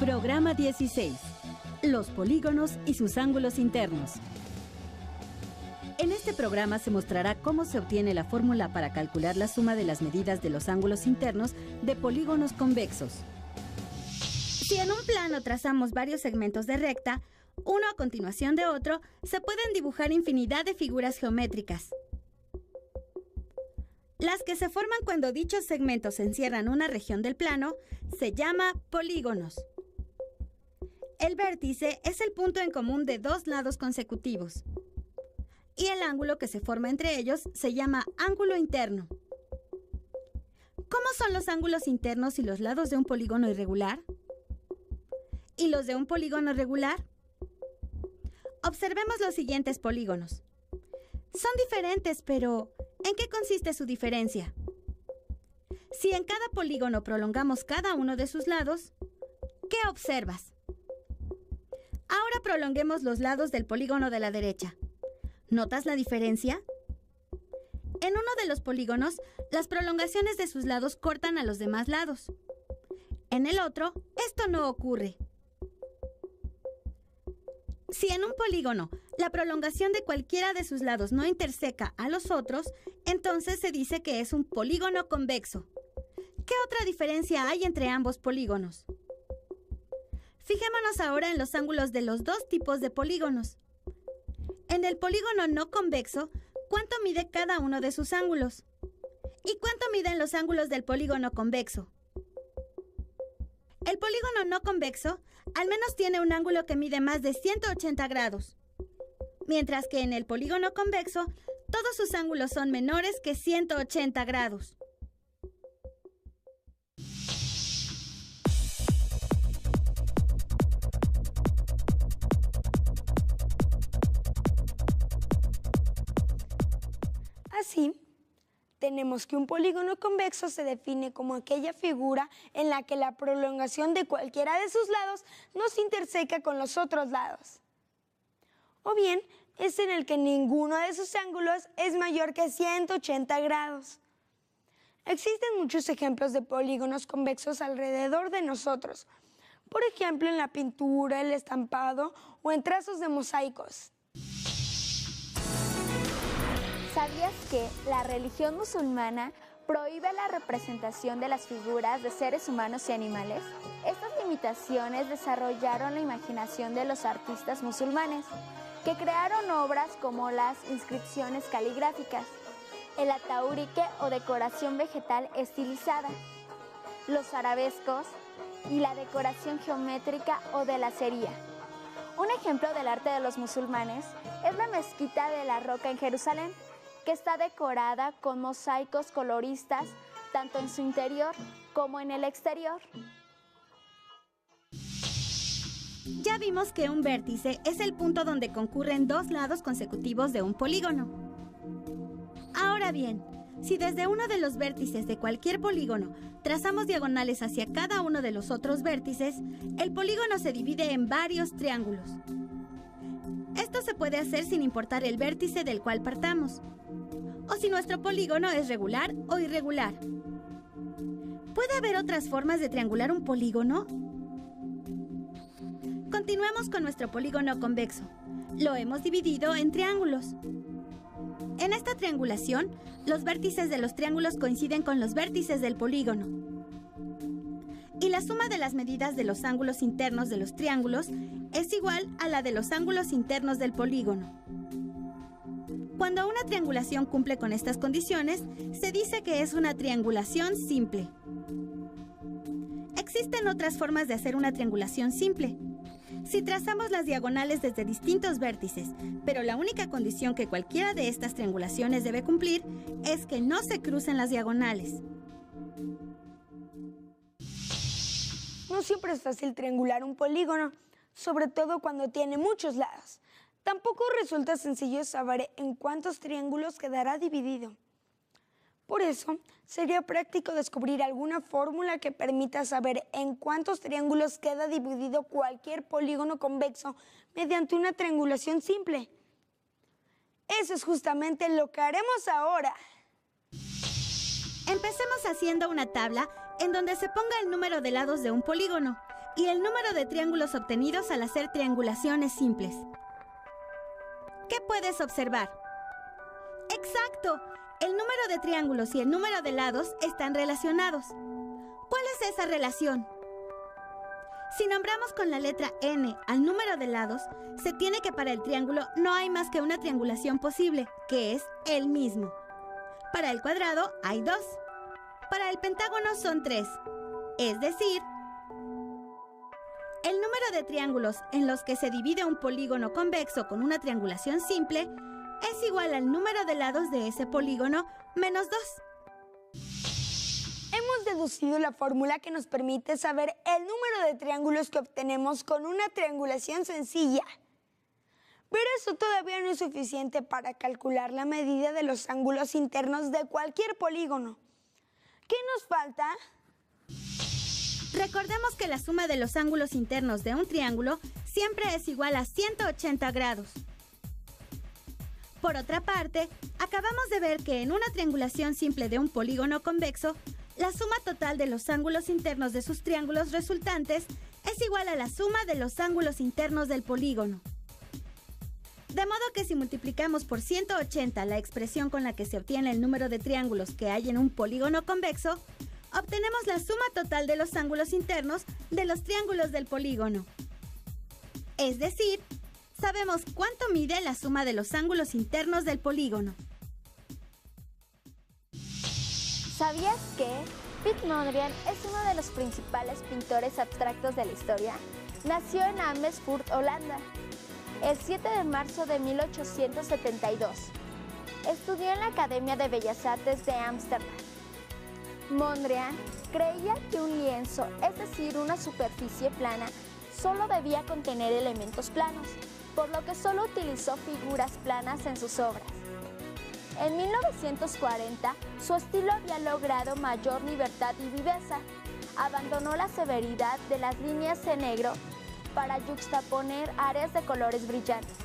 Programa 16. Los polígonos y sus ángulos internos. En este programa se mostrará cómo se obtiene la fórmula para calcular la suma de las medidas de los ángulos internos de polígonos convexos. Si en un plano trazamos varios segmentos de recta, uno a continuación de otro, se pueden dibujar infinidad de figuras geométricas. Las que se forman cuando dichos segmentos encierran una región del plano se llama polígonos. El vértice es el punto en común de dos lados consecutivos. Y el ángulo que se forma entre ellos se llama ángulo interno. ¿Cómo son los ángulos internos y los lados de un polígono irregular? ¿Y los de un polígono regular? Observemos los siguientes polígonos. Son diferentes, pero ¿en qué consiste su diferencia? Si en cada polígono prolongamos cada uno de sus lados, ¿qué observas? Ahora prolonguemos los lados del polígono de la derecha. ¿Notas la diferencia? En uno de los polígonos, las prolongaciones de sus lados cortan a los demás lados. En el otro, esto no ocurre. Si en un polígono la prolongación de cualquiera de sus lados no interseca a los otros, entonces se dice que es un polígono convexo. ¿Qué otra diferencia hay entre ambos polígonos? Fijémonos ahora en los ángulos de los dos tipos de polígonos. En el polígono no convexo, ¿cuánto mide cada uno de sus ángulos? ¿Y cuánto miden los ángulos del polígono convexo? El polígono no convexo al menos tiene un ángulo que mide más de 180 grados, mientras que en el polígono convexo todos sus ángulos son menores que 180 grados. Así, tenemos que un polígono convexo se define como aquella figura en la que la prolongación de cualquiera de sus lados no se interseca con los otros lados. O bien, es en el que ninguno de sus ángulos es mayor que 180 grados. Existen muchos ejemplos de polígonos convexos alrededor de nosotros. Por ejemplo, en la pintura, el estampado o en trazos de mosaicos. ¿Sabías que la religión musulmana prohíbe la representación de las figuras de seres humanos y animales? Estas limitaciones desarrollaron la imaginación de los artistas musulmanes, que crearon obras como las inscripciones caligráficas, el ataúrique o decoración vegetal estilizada, los arabescos y la decoración geométrica o de lacería. Un ejemplo del arte de los musulmanes es la mezquita de la Roca en Jerusalén, que está decorada con mosaicos coloristas tanto en su interior como en el exterior. Ya vimos que un vértice es el punto donde concurren dos lados consecutivos de un polígono. Ahora bien, si desde uno de los vértices de cualquier polígono trazamos diagonales hacia cada uno de los otros vértices, el polígono se divide en varios triángulos. Esto se puede hacer sin importar el vértice del cual partamos, o si nuestro polígono es regular o irregular. ¿Puede haber otras formas de triangular un polígono? Continuemos con nuestro polígono convexo. Lo hemos dividido en triángulos. En esta triangulación, los vértices de los triángulos coinciden con los vértices del polígono. Y la suma de las medidas de los ángulos internos de los triángulos es igual a la de los ángulos internos del polígono. Cuando una triangulación cumple con estas condiciones, se dice que es una triangulación simple. Existen otras formas de hacer una triangulación simple. Si trazamos las diagonales desde distintos vértices, pero la única condición que cualquiera de estas triangulaciones debe cumplir es que no se crucen las diagonales. No siempre es fácil triangular un polígono, sobre todo cuando tiene muchos lados. Tampoco resulta sencillo saber en cuántos triángulos quedará dividido. Por eso, sería práctico descubrir alguna fórmula que permita saber en cuántos triángulos queda dividido cualquier polígono convexo mediante una triangulación simple. Eso es justamente lo que haremos ahora. Empecemos haciendo una tabla en donde se ponga el número de lados de un polígono y el número de triángulos obtenidos al hacer triangulaciones simples. ¿Qué puedes observar? ¡Exacto! El número de triángulos y el número de lados están relacionados. ¿Cuál es esa relación? Si nombramos con la letra N al número de lados, se tiene que para el triángulo no hay más que una triangulación posible, que es el mismo. Para el cuadrado hay 2. Para el pentágono son 3. Es decir, el número de triángulos en los que se divide un polígono convexo con una triangulación simple es igual al número de lados de ese polígono menos 2. Hemos deducido la fórmula que nos permite saber el número de triángulos que obtenemos con una triangulación sencilla. Pero eso todavía no es suficiente para calcular la medida de los ángulos internos de cualquier polígono. ¿Qué nos falta? Recordemos que la suma de los ángulos internos de un triángulo siempre es igual a 180 grados. Por otra parte, acabamos de ver que en una triangulación simple de un polígono convexo, la suma total de los ángulos internos de sus triángulos resultantes es igual a la suma de los ángulos internos del polígono. De modo que si multiplicamos por 180 la expresión con la que se obtiene el número de triángulos que hay en un polígono convexo, obtenemos la suma total de los ángulos internos de los triángulos del polígono. Es decir, sabemos cuánto mide la suma de los ángulos internos del polígono. ¿Sabías que Piet Mondrian es uno de los principales pintores abstractos de la historia? Nació en Amersfoort, Holanda, el 7 de marzo de 1872. Estudió en la Academia de Bellas Artes de Ámsterdam. Mondrian creía que un lienzo, es decir, una superficie plana, solo debía contener elementos planos, por lo que solo utilizó figuras planas en sus obras. En 1940, su estilo había logrado mayor libertad y viveza. Abandonó la severidad de las líneas en negro para yuxtaponer áreas de colores brillantes,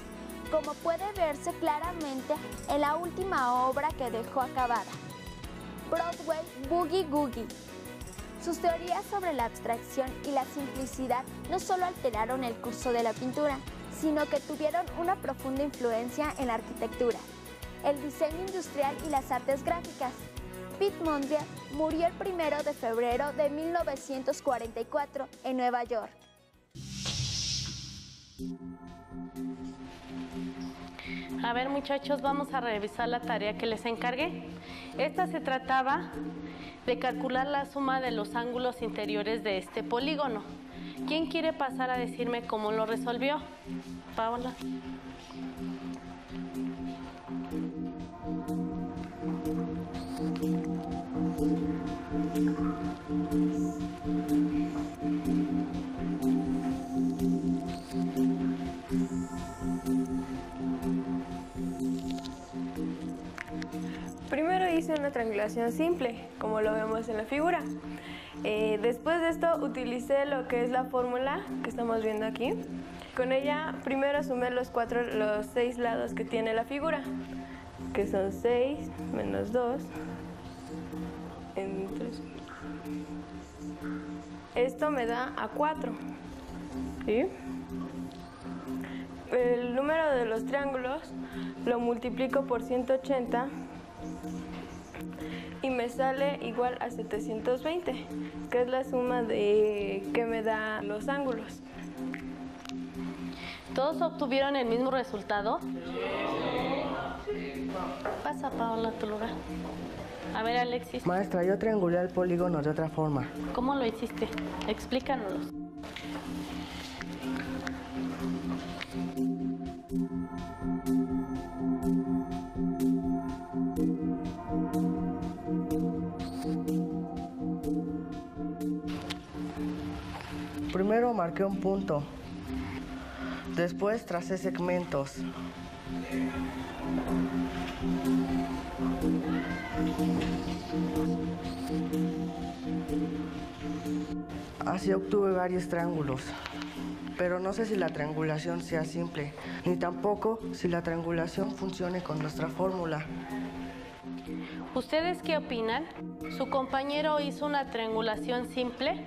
como puede verse claramente en la última obra que dejó acabada, Broadway Boogie Woogie. Sus teorías sobre la abstracción y la simplicidad no solo alteraron el curso de la pintura, sino que tuvieron una profunda influencia en la arquitectura, el diseño industrial y las artes gráficas. Piet Mondrian murió el 1 de febrero de 1944 en Nueva York. A ver, muchachos, vamos a revisar la tarea que les encargué. Esta se trataba de calcular la suma de los ángulos interiores de este polígono. ¿Quién quiere pasar a decirme cómo lo resolvió? Paola. Primero hice una triangulación simple, como lo vemos en la figura. Después de esto utilicé lo que es la fórmula que estamos viendo aquí. Con ella primero sumé los 6 lados que tiene la figura, que son 6 menos 2 en 3. Esto me da a 4. ¿Sí? El número de los triángulos lo multiplico por 180 y me sale igual a 720, que es la suma de que me da los ángulos. ¿Todos obtuvieron el mismo resultado? Pasa, Paola, a tu lugar. A ver, Alexis. Maestra, yo triangulé el polígono de otra forma. ¿Cómo lo hiciste? Explícanos. Primero marqué un punto. Después tracé segmentos. Así obtuve varios triángulos, pero no sé si la triangulación sea simple, ni tampoco si la triangulación funcione con nuestra fórmula. ¿Ustedes qué opinan? ¿Su compañero hizo una triangulación simple?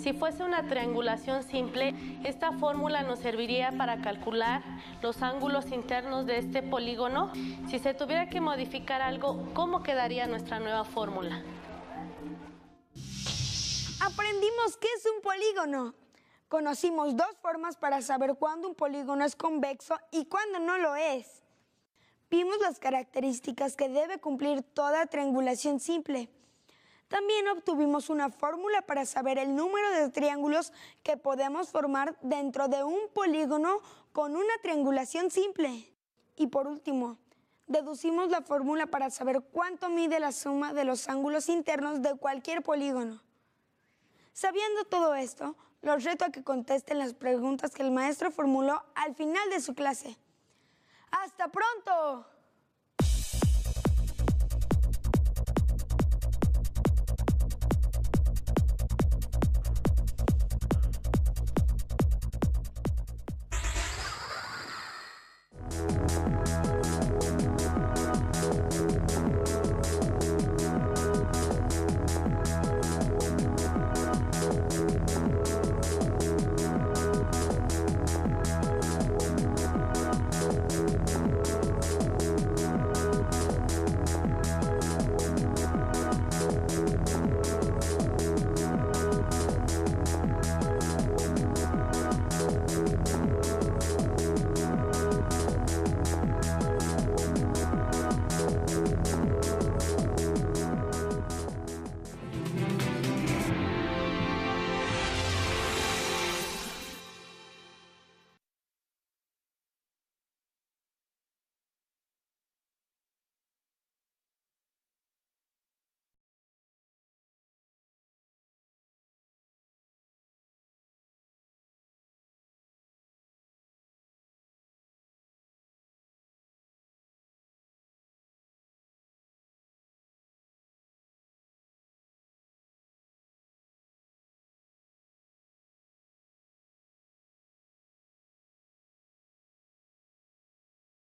Si fuese una triangulación simple, esta fórmula nos serviría para calcular los ángulos internos de este polígono. Si se tuviera que modificar algo, ¿cómo quedaría nuestra nueva fórmula? Aprendimos qué es un polígono. Conocimos dos formas para saber cuándo un polígono es convexo y cuándo no lo es. Vimos las características que debe cumplir toda triangulación simple. También obtuvimos una fórmula para saber el número de triángulos que podemos formar dentro de un polígono con una triangulación simple. Y por último, deducimos la fórmula para saber cuánto mide la suma de los ángulos internos de cualquier polígono. Sabiendo todo esto, los reto a que contesten las preguntas que el maestro formuló al final de su clase. ¡Hasta pronto!